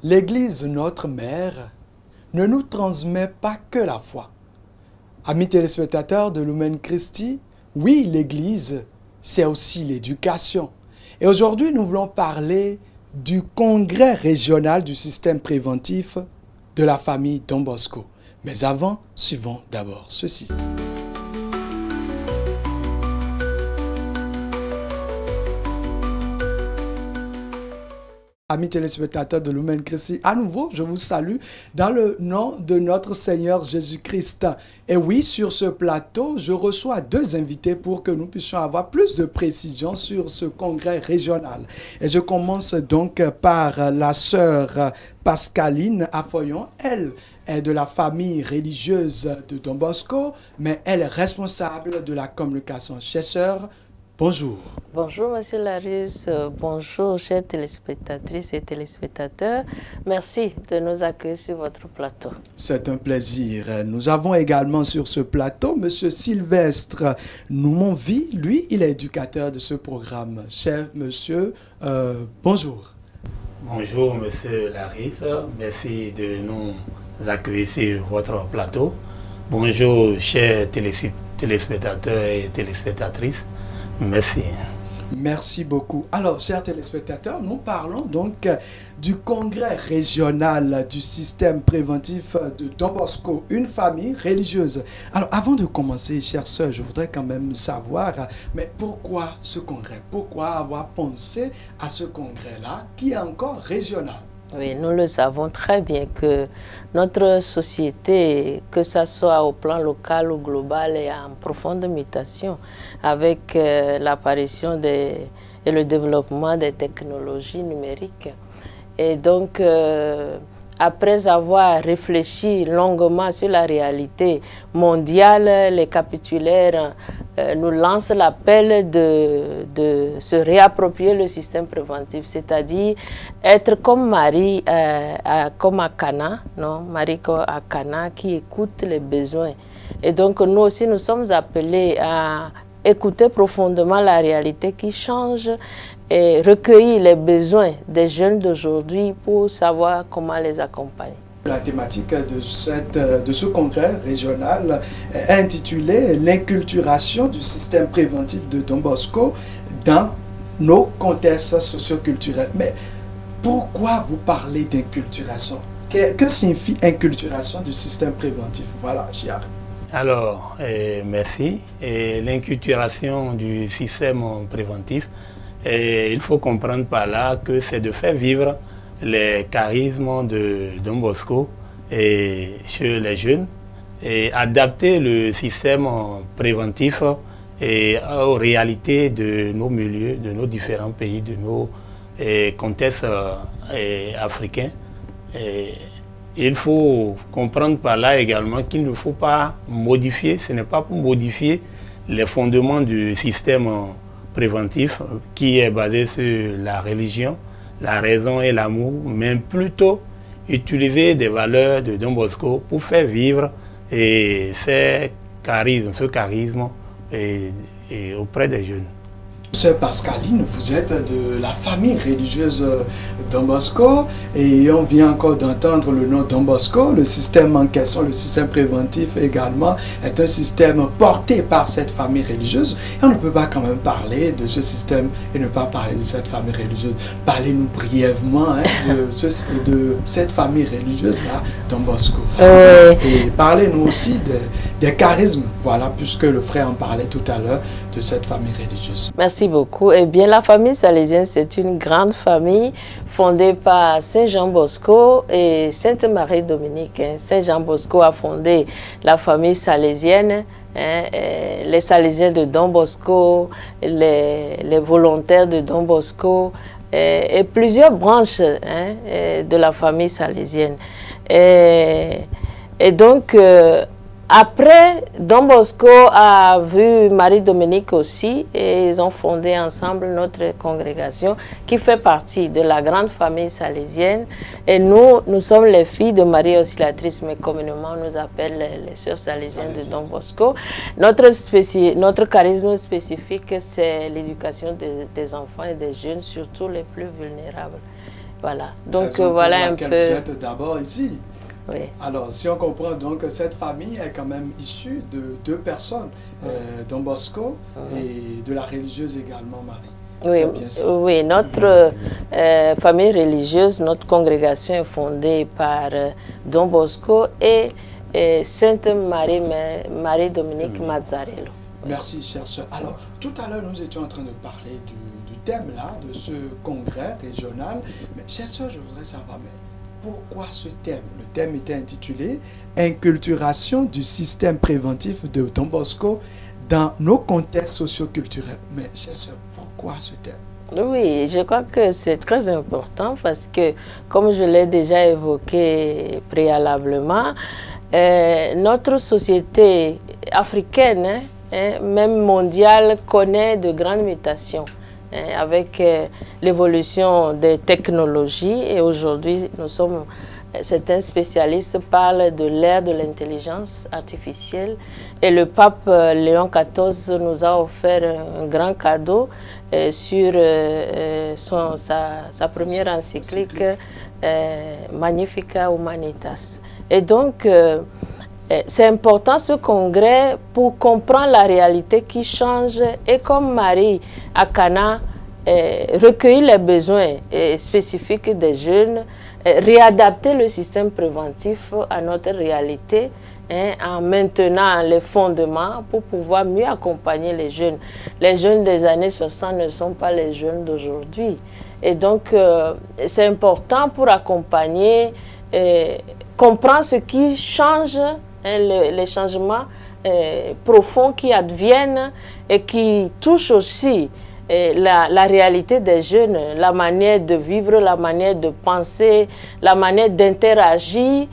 L'Église, notre mère, ne nous transmet pas que la foi. Amis téléspectateurs de Lumen Christi, oui, l'Église, c'est aussi l'éducation. Et aujourd'hui, nous voulons parler du congrès régional du système préventif de la famille Don Bosco. Mais avant, suivons d'abord ceci. Amis téléspectateurs de Lumen Christi, à nouveau, je vous salue dans le nom de notre Seigneur Jésus-Christ. Et oui, sur ce plateau, je reçois deux invités pour que nous puissions avoir plus de précisions sur ce congrès régional. Et je commence donc par la sœur Pascaline Affoyon. Elle est de la famille religieuse de Don Bosco, mais elle est responsable de la communication. Chère sœur, bonjour. Bonjour, Monsieur Laris. Bonjour, chères téléspectatrices et téléspectateurs. Merci de nous accueillir sur votre plateau. C'est un plaisir. Nous avons également sur ce plateau Monsieur Sylvestre Noumonvi. Lui, il est éducateur de ce programme. Cher monsieur, bonjour. Bonjour, Monsieur Laris. Merci de nous accueillir sur votre plateau. Bonjour, chers téléspectateurs et téléspectatrices. Merci. Merci beaucoup. Alors, chers téléspectateurs, nous parlons donc du congrès régional du système préventif de Don Bosco, une famille religieuse. Alors, avant de commencer, chère sœur, je voudrais quand même savoir, mais pourquoi ce congrès? Pourquoi avoir pensé à ce congrès-là qui est encore régional? Oui, nous le savons très bien que notre société, que ce soit au plan local ou global, est en profonde mutation avec l'apparition et le développement des technologies numériques. Et donc, après avoir réfléchi longuement sur la réalité mondiale, les capitulaires nous lancent l'appel de se réapproprier le système préventif, c'est-à-dire être comme Marie, comme à Cana, non? Marie à Cana qui écoute les besoins. Et donc nous aussi, nous sommes appelés à écouter profondément la réalité qui change et recueillir les besoins des jeunes d'aujourd'hui pour savoir comment les accompagner. La thématique de ce congrès régional est intitulée « L'inculturation du système préventif de Don Bosco dans nos contextes socioculturels ». Mais pourquoi vous parlez d'inculturation? Que signifie inculturation du système préventif? Voilà, j'y arrive. Alors, merci. L'inculturation du système préventif, il faut comprendre par là que c'est de faire vivre les charismes de Don Bosco chez les jeunes et adapter le système préventif aux réalités de nos milieux, de nos différents pays, de nos contextes africains. Il faut comprendre par là également qu'il ne faut pas modifier, ce n'est pas pour modifier les fondements du système préventif qui est basé sur la religion, la raison et l'amour, mais plutôt utiliser des valeurs de Don Bosco pour faire vivre ce charisme auprès des jeunes. Sœur Pascaline, vous êtes de la famille religieuse Don Bosco et on vient encore d'entendre le nom Don Bosco. Le système en question, le système préventif également, est un système porté par cette famille religieuse. Et on ne peut pas quand même parler de ce système et ne pas parler de cette famille religieuse. Parlez-nous brièvement de cette famille religieuse-là, Don Bosco. Et parlez-nous aussi des charismes, voilà, puisque le frère en parlait tout à l'heure de cette famille religieuse. Merci beaucoup. Eh bien, la famille salésienne, c'est une grande famille fondée par Saint Jean Bosco et Sainte Marie Dominique. Saint Jean Bosco a fondé la famille salésienne, les Salésiens de Don Bosco, les volontaires de Don Bosco et plusieurs branches de la famille salésienne. Et donc, après, Don Bosco a vu Marie-Dominique aussi et ils ont fondé ensemble notre congrégation qui fait partie de la grande famille salésienne. Et nous sommes les filles de Marie Auxiliatrice, mais communément on nous appelle les sœurs salésiennes de Don Bosco. Notre charisme spécifique, c'est l'éducation des enfants et des jeunes, surtout les plus vulnérables. Voilà. Donc Raison voilà pour un laquelle peu. vous êtes d'abord ici. Oui. Alors, si on comprend donc que cette famille est quand même issue de deux personnes, Don Bosco et de la religieuse également, Marie. Oui, C'est bien ça. oui, notre famille religieuse, notre congrégation est fondée par Don Bosco et Sainte Marie-Dominique Mazzarello. Merci, chère sœur. Alors, tout à l'heure, nous étions en train de parler du thème là, de ce congrès régional. Mais, chère sœur, je voudrais savoir, mais pourquoi ce thème? Le thème était intitulé « Inculturation du système préventif de Don Bosco dans nos contextes socioculturels ». Mais, chère sœur, pourquoi ce thème? Oui, je crois que c'est très important parce que, comme je l'ai déjà évoqué préalablement, notre société africaine, même mondiale, connaît de grandes mutations avec l'évolution des technologies. Et aujourd'hui, certains spécialistes parlent de l'ère de l'intelligence artificielle. Et le pape Léon XIV nous a offert un grand cadeau sur sa première encyclique Magnificat Humanitas. Et donc, c'est important ce congrès pour comprendre la réalité qui change et comme Marie à Cana recueillir les besoins spécifiques des jeunes, réadapter le système préventif à notre réalité en maintenant les fondements pour pouvoir mieux accompagner les jeunes. Les jeunes des années 60 ne sont pas les jeunes d'aujourd'hui. Et donc, c'est important pour accompagner, comprendre ce qui change, les changements profonds qui adviennent et qui touchent aussi la réalité des jeunes, la manière de vivre, la manière de penser, la manière d'interagir.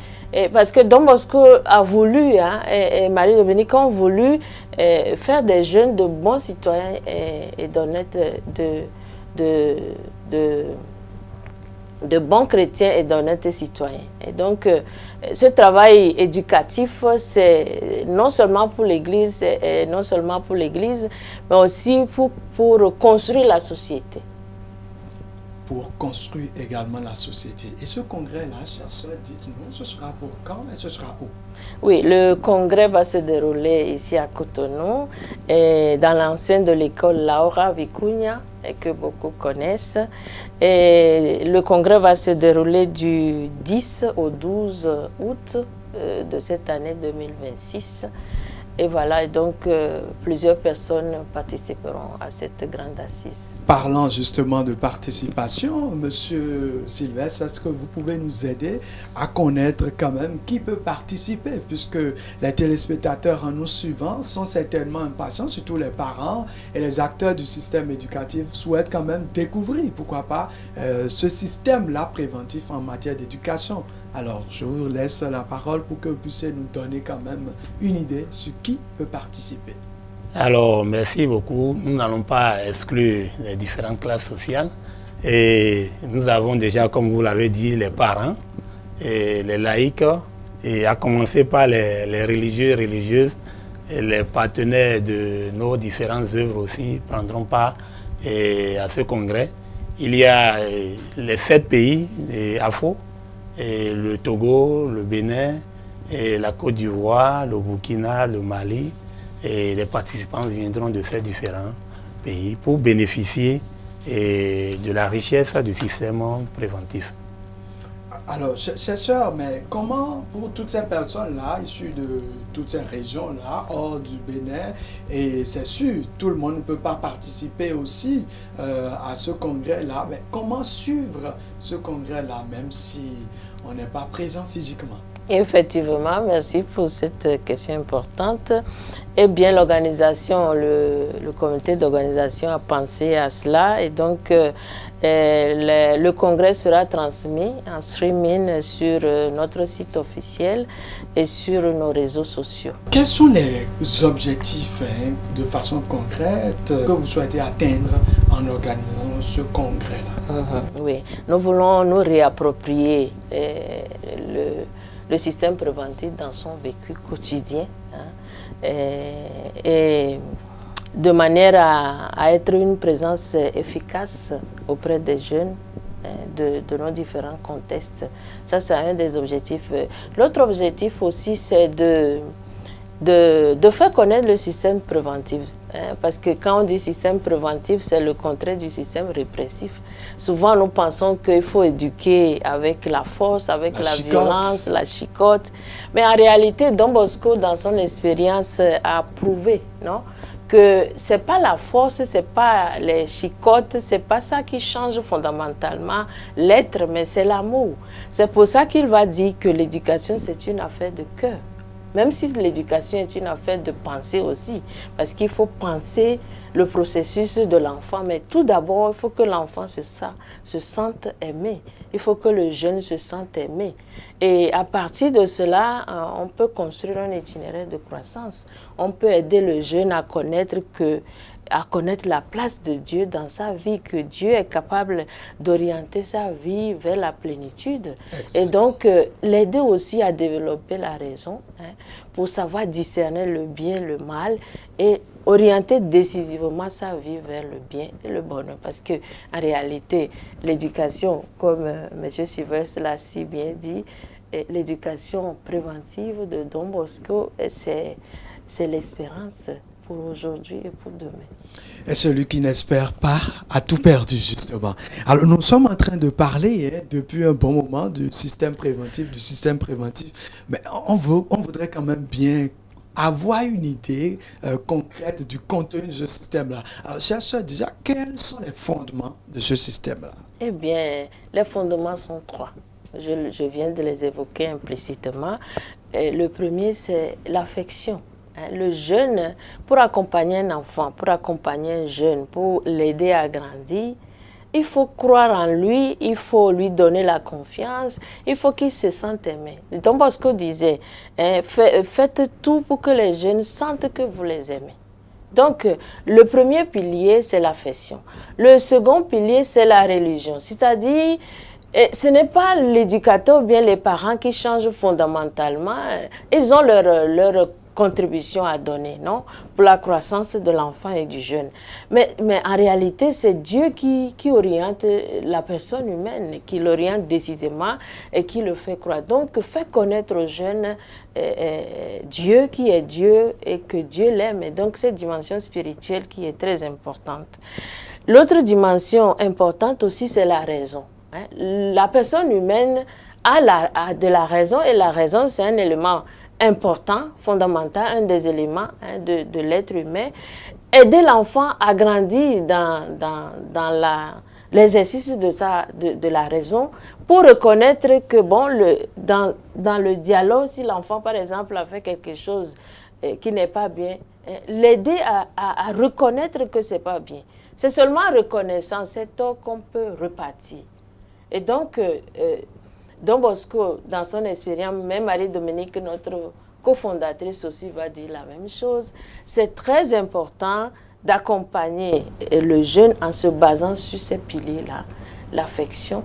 Parce que Don Bosco a voulu, et Marie-Dominique ont voulu faire des jeunes de bons citoyens et d'honnêtes, de bons chrétiens et d'honnêtes citoyens. Et donc, ce travail éducatif, c'est non seulement pour l'Église, mais aussi pour construire la société. Pour construire également la société. Et ce congrès-là, chère sœur, dites-nous, ce sera pour quand et ce sera où? Oui, le congrès va se dérouler ici à Cotonou, dans l'enceinte de l'école Laura Vicuña, que beaucoup connaissent. Et le congrès va se dérouler du 10 au 12 août de cette année 2026. Et voilà, donc plusieurs personnes participeront à cette grande assise. Parlant justement de participation, Monsieur Sylvestre, est-ce que vous pouvez nous aider à connaître quand même qui peut participer, puisque les téléspectateurs en nous suivant sont certainement impatients, surtout les parents et les acteurs du système éducatif souhaitent quand même découvrir, pourquoi pas, ce système-là préventif en matière d'éducation. Alors, je vous laisse la parole pour que vous puissiez nous donner quand même une idée sur qui peut participer. Alors, merci beaucoup. Nous n'allons pas exclure les différentes classes sociales. Et nous avons déjà, comme vous l'avez dit, les parents, et les laïcs, et à commencer par les religieux et religieuses, et les partenaires de nos différentes œuvres aussi prendront part à ce congrès. Il y a les 7 pays afro, et le Togo, le Bénin, et la Côte d'Ivoire, le Burkina, le Mali, et les participants viendront de ces différents pays pour bénéficier de la richesse du système préventif. Alors, chers sœurs, mais comment pour toutes ces personnes-là, issues de toutes ces régions-là, hors du Bénin, et c'est sûr, tout le monde ne peut pas participer aussi à ce congrès-là, mais comment suivre ce congrès-là, même si on n'est pas présent physiquement? Effectivement, merci pour cette question importante. Eh bien, l'organisation, le comité d'organisation a pensé à cela et donc le congrès sera transmis en streaming sur notre site officiel et sur nos réseaux sociaux. Quels sont les objectifs de façon concrète que vous souhaitez atteindre en organisant ce congrès-là? Oui, nous voulons nous réapproprier le système préventif dans son vécu quotidien et de manière à être une présence efficace auprès des jeunes de nos différents contextes. Ça, c'est un des objectifs. L'autre objectif aussi, c'est de faire connaître le système préventif. Parce que quand on dit système préventif, c'est le contraire du système répressif. Souvent, nous pensons qu'il faut éduquer avec la force, avec la violence, la chicotte. Mais en réalité, Don Bosco, dans son expérience, a prouvé, non, que ce n'est pas la force, ce n'est pas les chicottes, ce n'est pas ça qui change fondamentalement l'être, mais c'est l'amour. C'est pour ça qu'il va dire que l'éducation, c'est une affaire de cœur. Même si l'éducation est une affaire de pensée aussi, parce qu'il faut penser le processus de l'enfant. Mais tout d'abord, il faut que l'enfant se sente aimé. Il faut que le jeune se sente aimé. Et à partir de cela, on peut construire un itinéraire de croissance. On peut aider le jeune à connaître la place de Dieu dans sa vie, que Dieu est capable d'orienter sa vie vers la plénitude. Excellent. Et donc, l'aider aussi à développer la raison, pour savoir discerner le bien, le mal, et orienter décisivement sa vie vers le bien et le bonheur. Parce que en réalité, l'éducation, comme M. Sylvestre l'a si bien dit, l'éducation préventive de Don Bosco, c'est l'espérance pour aujourd'hui et pour demain. Et celui qui n'espère pas a tout perdu, justement. Alors, nous sommes en train de parler depuis un bon moment du système préventif, mais on voudrait quand même bien avoir une idée concrète du contenu de ce système-là. Alors, chers soeurs, déjà, quels sont les fondements de ce système-là? Eh bien, les fondements sont trois. Je viens de les évoquer implicitement. Et le premier, c'est l'affection. Le jeune, pour accompagner un enfant, pour accompagner un jeune, pour l'aider à grandir, il faut croire en lui, il faut lui donner la confiance, il faut qu'il se sente aimé. Don Bosco disait, faites tout pour que les jeunes sentent que vous les aimez. Donc, le premier pilier, c'est l'affection. Le second pilier, c'est la religion. C'est-à-dire, ce n'est pas l'éducateur ou bien les parents qui changent fondamentalement. Ils ont leur contribution à donner, non, pour la croissance de l'enfant et du jeune. Mais en réalité, c'est Dieu qui oriente la personne humaine, qui l'oriente décisément et qui le fait croire. Donc, fait connaître aux jeunes Dieu qui est Dieu et que Dieu l'aime. Et donc, cette dimension spirituelle qui est très importante. L'autre dimension importante aussi, c'est la raison. La personne humaine a de la raison, et la raison, c'est un élément important, fondamental, un des éléments de l'être humain. Aider l'enfant à grandir dans l'exercice de la raison, pour reconnaître que, bon, dans le dialogue, si l'enfant, par exemple, a fait quelque chose qui n'est pas bien, l'aider à reconnaître que ce n'est pas bien. C'est seulement en reconnaissant cet tort qu'on peut repartir. Et donc, Don Bosco, dans son expérience, même Marie-Dominique, notre cofondatrice aussi, va dire la même chose. C'est très important d'accompagner le jeune en se basant sur ces piliers-là, l'affection,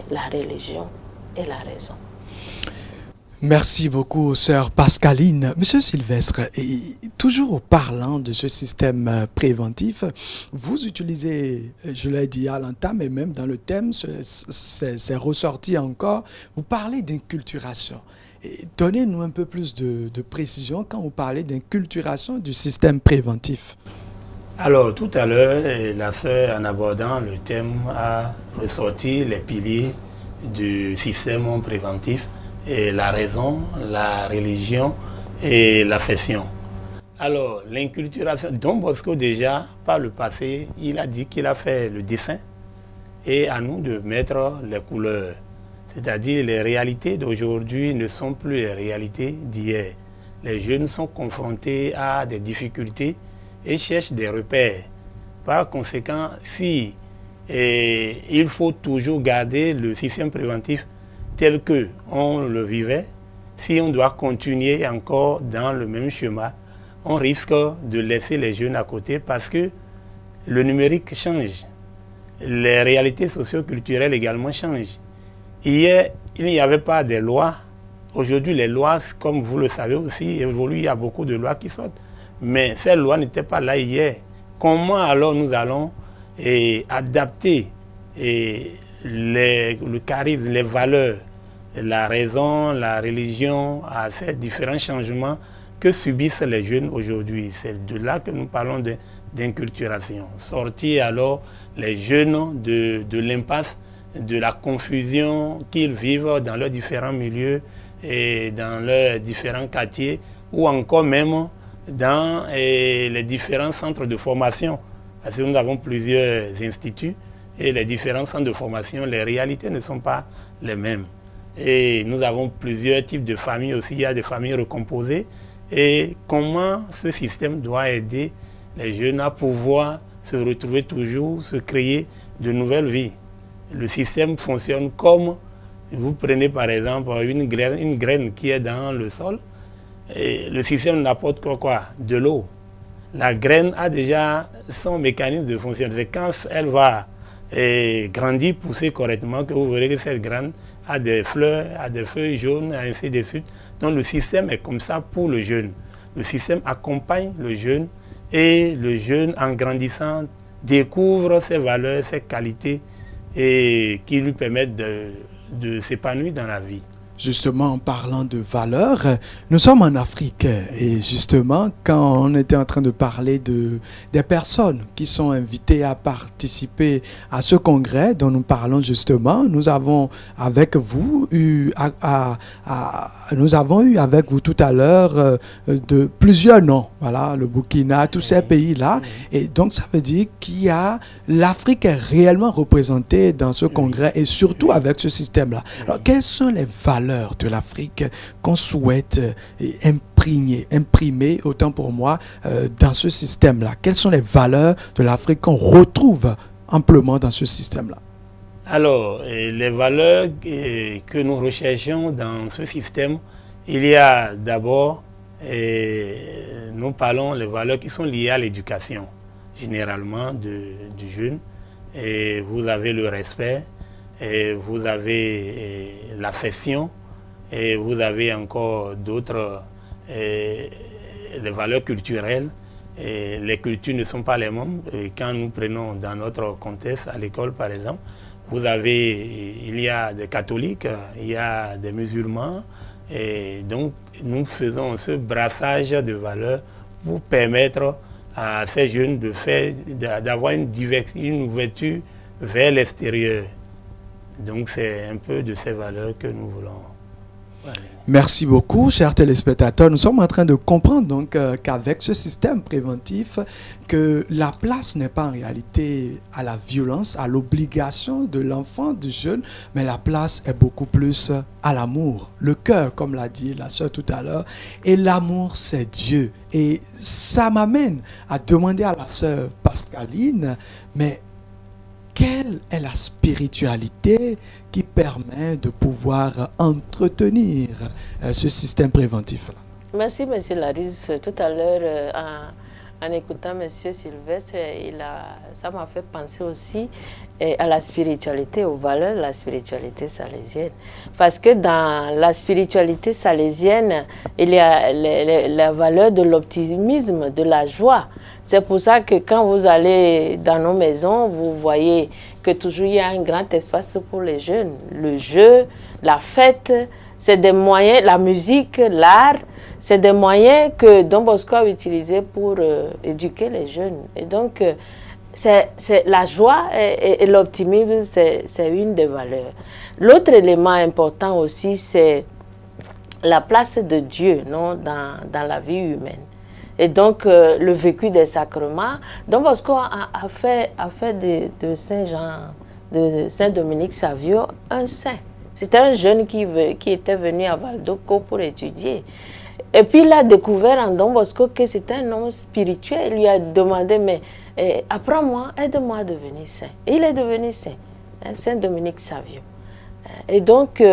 la religion et la raison. Merci beaucoup, sœur Pascaline. Monsieur Sylvestre, et toujours parlant de ce système préventif, vous utilisez, je l'ai dit à l'entame, et même dans le thème, c'est ressorti encore, vous parlez d'inculturation. Donnez-nous un peu plus de précision quand vous parlez d'inculturation du système préventif. Alors, tout à l'heure, la sœur, en abordant le thème, a ressorti les piliers du système préventif. Et la raison, la religion et l'affection. Alors, l'inculturation, Don Bosco déjà, par le passé, il a dit qu'il a fait le dessin et à nous de mettre les couleurs. C'est-à-dire les réalités d'aujourd'hui ne sont plus les réalités d'hier. Les jeunes sont confrontés à des difficultés et cherchent des repères. Par conséquent, si il faut toujours garder le système préventif tel qu'on le vivait, si on doit continuer encore dans le même chemin, on risque de laisser les jeunes à côté parce que le numérique change. Les réalités socio-culturelles également changent. Hier, il n'y avait pas de lois. Aujourd'hui, les lois, comme vous le savez aussi, évoluent. Il y a beaucoup de lois qui sortent. Mais ces lois n'étaient pas là hier. Comment alors nous allons adapter le charisme, les valeurs, la raison, la religion, à ces différents changements que subissent les jeunes aujourd'hui. C'est de là que nous parlons d'inculturation. Sortir alors les jeunes de l'impasse, de la confusion qu'ils vivent dans leurs différents milieux et dans leurs différents quartiers, ou encore même dans les différents centres de formation. Parce que nous avons plusieurs instituts et les différents centres de formation, les réalités ne sont pas les mêmes. Et nous avons plusieurs types de familles aussi, il y a des familles recomposées. Et comment ce système doit aider les jeunes à pouvoir se retrouver toujours, se créer de nouvelles vies. Le système fonctionne comme, vous prenez par exemple une graine qui est dans le sol, et le système n'apporte quoi? De l'eau. La graine a déjà son mécanisme de fonctionnement. C'est quand elle va grandir, pousser correctement, que vous verrez que cette graine a des fleurs, a des feuilles jaunes, ainsi de suite. Donc le système est comme ça pour le jeune. Le système accompagne le jeune et le jeune, en grandissant, découvre ses valeurs, ses qualités et qui lui permettent de s'épanouir dans la vie. Justement, en parlant de valeurs, nous sommes en Afrique et justement, quand on était en train de parler des personnes qui sont invitées à participer à ce congrès dont nous parlons justement, nous avons avec vous eu avec vous tout à l'heure de plusieurs noms, voilà, le Burkina, tous ces pays-là, et donc ça veut dire qu'il y a l'Afrique est réellement représentée dans ce congrès et surtout avec ce système-là. Alors, quelles sont les valeurs de l'Afrique qu'on souhaite imprimer, autant pour moi, dans ce système-là? Quelles sont les valeurs de l'Afrique qu'on retrouve amplement dans ce système-là? Alors, les valeurs que nous recherchons dans ce système, il y a d'abord, nous parlons des valeurs qui sont liées à l'éducation, généralement du jeune. Et vous avez le respect, et vous avez l'affection, et vous avez encore d'autres, les valeurs culturelles. Et les cultures ne sont pas les mêmes. Et quand nous prenons dans notre contexte, à l'école par exemple, il y a des catholiques, il y a des musulmans, et donc nous faisons ce brassage de valeurs pour permettre à ces jeunes d'avoir une ouverture vers l'extérieur. Donc c'est un peu de ces valeurs que nous voulons. Voilà. Merci beaucoup, chers téléspectateurs. Nous sommes en train de comprendre donc qu'avec ce système préventif, que la place n'est pas en réalité à la violence, à l'obligation de l'enfant, du jeune, mais la place est beaucoup plus à l'amour. Le cœur, comme l'a dit la sœur tout à l'heure, et l'amour, c'est Dieu. Et ça m'amène à demander à la sœur Pascaline, mais quelle est la spiritualité qui permet de pouvoir entretenir ce système préventif-là? Merci, M. Larusse. Tout à l'heure, en écoutant M. Sylvestre, ça m'a fait penser aussi à la spiritualité, aux valeurs de la spiritualité salésienne. Parce que dans la spiritualité salésienne, il y a la valeur de l'optimisme, de la joie. C'est pour ça que quand vous allez dans nos maisons, vous voyez que toujours il y a un grand espace pour les jeunes. Le jeu, la fête, c'est des moyens, la musique, l'art, c'est des moyens que Don Bosco a utilisés pour éduquer les jeunes. Et donc, c'est la joie et l'optimisme, c'est une des valeurs. L'autre élément important aussi, c'est la place de Dieu, non, dans la vie humaine. Et donc, le vécu des sacrements. Don Bosco a fait de Saint-Jean, de Saint-Dominique Savio, un saint. C'était un jeune qui était venu à Valdocco pour étudier. Et puis, il a découvert en Don Bosco que c'était un homme spirituel. Il lui a demandé, mais apprends-moi, aide-moi à devenir saint. Et il est devenu saint, Saint-Dominique Savio. Et donc,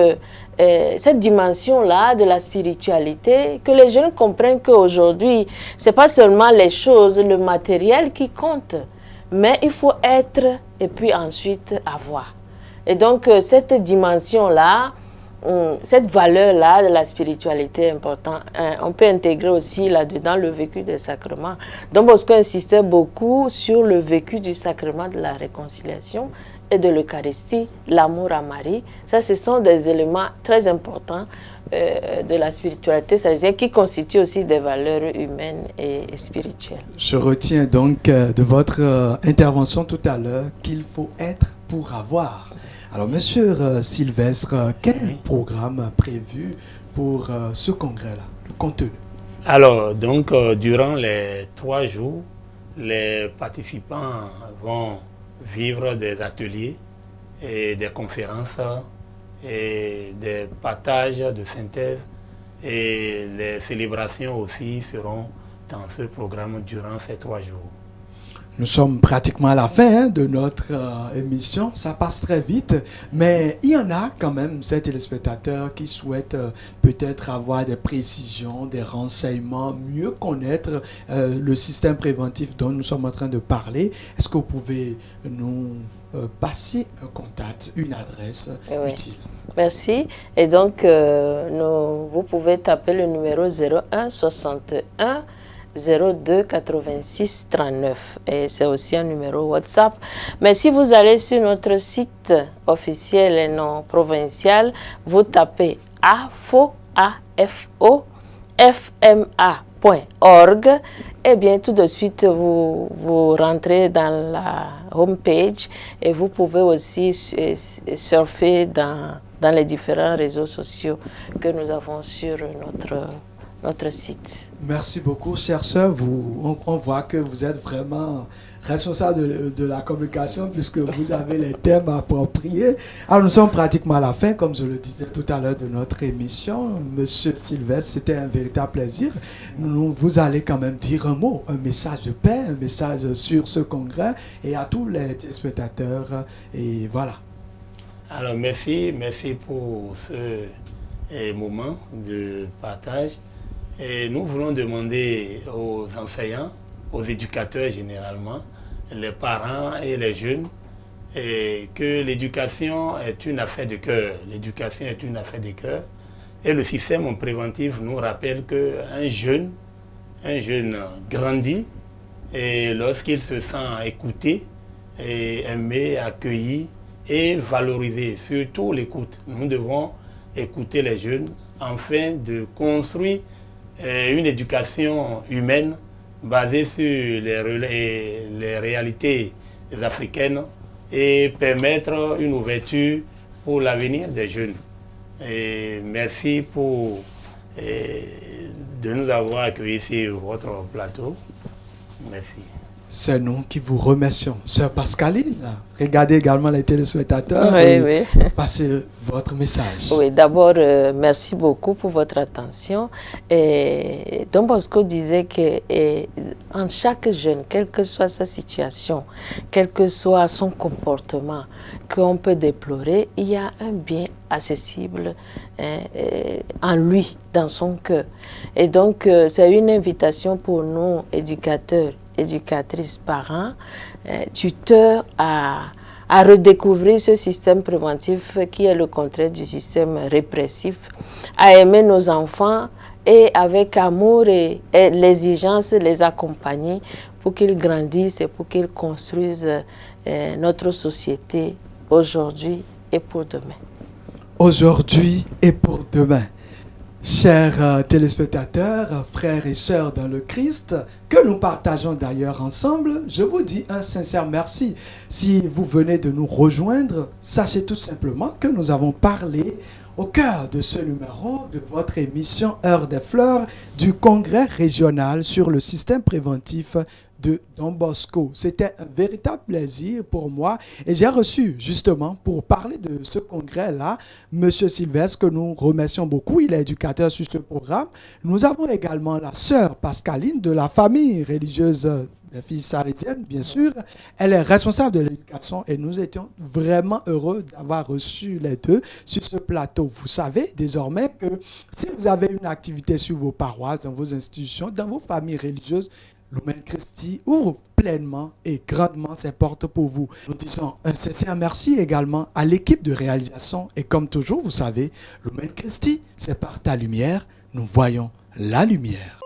cette dimension-là de la spiritualité, que les jeunes comprennent qu'aujourd'hui, ce n'est pas seulement les choses, le matériel qui compte, mais il faut être et puis ensuite avoir. Et donc, cette dimension-là, cette valeur-là de la spiritualité est importante. On peut intégrer aussi là-dedans le vécu des sacrements. Don Bosco insistait beaucoup sur le vécu du sacrement de la réconciliation et de l'Eucharistie, l'amour à Marie. Ça, ce sont des éléments très importants de la spiritualité salesienne qui constituent aussi des valeurs humaines et spirituelles. Je retiens donc de votre intervention tout à l'heure qu'il faut être pour avoir. Alors, Monsieur Sylvestre, quel est le programme prévu pour ce congrès-là, le contenu? Alors, donc, durant les 3 jours, les participants vont vivre des ateliers et des conférences et des partages de synthèse, et les célébrations aussi seront dans ce programme durant ces 3 jours. Nous sommes pratiquement à la fin de notre émission. Ça passe très vite, mais il y en a quand même, ces téléspectateurs, qui souhaitent peut-être avoir des précisions, des renseignements, mieux connaître le système préventif dont nous sommes en train de parler. Est-ce que vous pouvez nous passer un contact, une adresse utile? Merci. Et donc, vous pouvez taper le numéro 01 61 02 86 39 et c'est aussi un numéro WhatsApp. Mais si vous allez sur notre site officiel et non provincial, vous tapez afo.fma.org et bien tout de suite vous rentrez dans la homepage et vous pouvez aussi surfer dans les différents réseaux sociaux que nous avons sur notre site. Merci beaucoup, chère sœur. On voit que vous êtes vraiment responsable de la communication puisque vous avez les thèmes appropriés. Alors, nous sommes pratiquement à la fin, comme je le disais tout à l'heure, de notre émission. Monsieur Sylvestre, c'était un véritable plaisir. Vous allez quand même dire un mot, un message de paix, un message sur ce congrès et à tous les téléspectateurs. Et voilà. Alors, merci pour ce moment de partage. Et nous voulons demander aux enseignants, aux éducateurs généralement, les parents et les jeunes, que l'éducation est une affaire de cœur. L'éducation est une affaire de cœur. Et le système préventif nous rappelle qu'un jeune grandit et lorsqu'il se sent écouté, et aimé, accueilli et valorisé, surtout l'écoute. Nous devons écouter les jeunes afin de construire une éducation humaine basée sur les réalités africaines et permettre une ouverture pour l'avenir des jeunes. Et merci de nous avoir accueillis sur votre plateau. Merci. C'est nous qui vous remercions. Sœur Pascaline, regardez également les téléspectateurs passez votre message. Oui, d'abord, merci beaucoup pour votre attention. Et Don Bosco disait qu'en chaque jeune, quelle que soit sa situation, quel que soit son comportement qu'on peut déplorer, il y a un bien accessible en lui, dans son cœur. Et donc, c'est une invitation pour nous, éducateurs, éducatrices, parents, tuteurs, à redécouvrir ce système préventif qui est le contraire du système répressif, à aimer nos enfants et avec amour et l'exigence, les accompagner pour qu'ils grandissent et pour qu'ils construisent notre société aujourd'hui et pour demain. Aujourd'hui et pour demain. Chers téléspectateurs, frères et sœurs dans le Christ, que nous partageons d'ailleurs ensemble, je vous dis un sincère merci. Si vous venez de nous rejoindre, sachez tout simplement que nous avons parlé au cœur de ce numéro de votre émission Heure des Fleurs du Congrès régional sur le système préventif de Don Bosco. C'était un véritable plaisir pour moi et j'ai reçu justement pour parler de ce congrès-là M. Sylvestre que nous remercions beaucoup. Il est éducateur sur ce programme. Nous avons également la sœur Pascaline de la famille religieuse des filles salésiennes, bien sûr. Elle est responsable de l'éducation et nous étions vraiment heureux d'avoir reçu les deux sur ce plateau. Vous savez désormais que si vous avez une activité sur vos paroisses, dans vos institutions, dans vos familles religieuses, Lumen Christi ouvre pleinement et grandement ses portes pour vous. Nous disons un sincère merci également à l'équipe de réalisation. Et comme toujours, vous savez, Lumen Christi, c'est par ta lumière, nous voyons la lumière.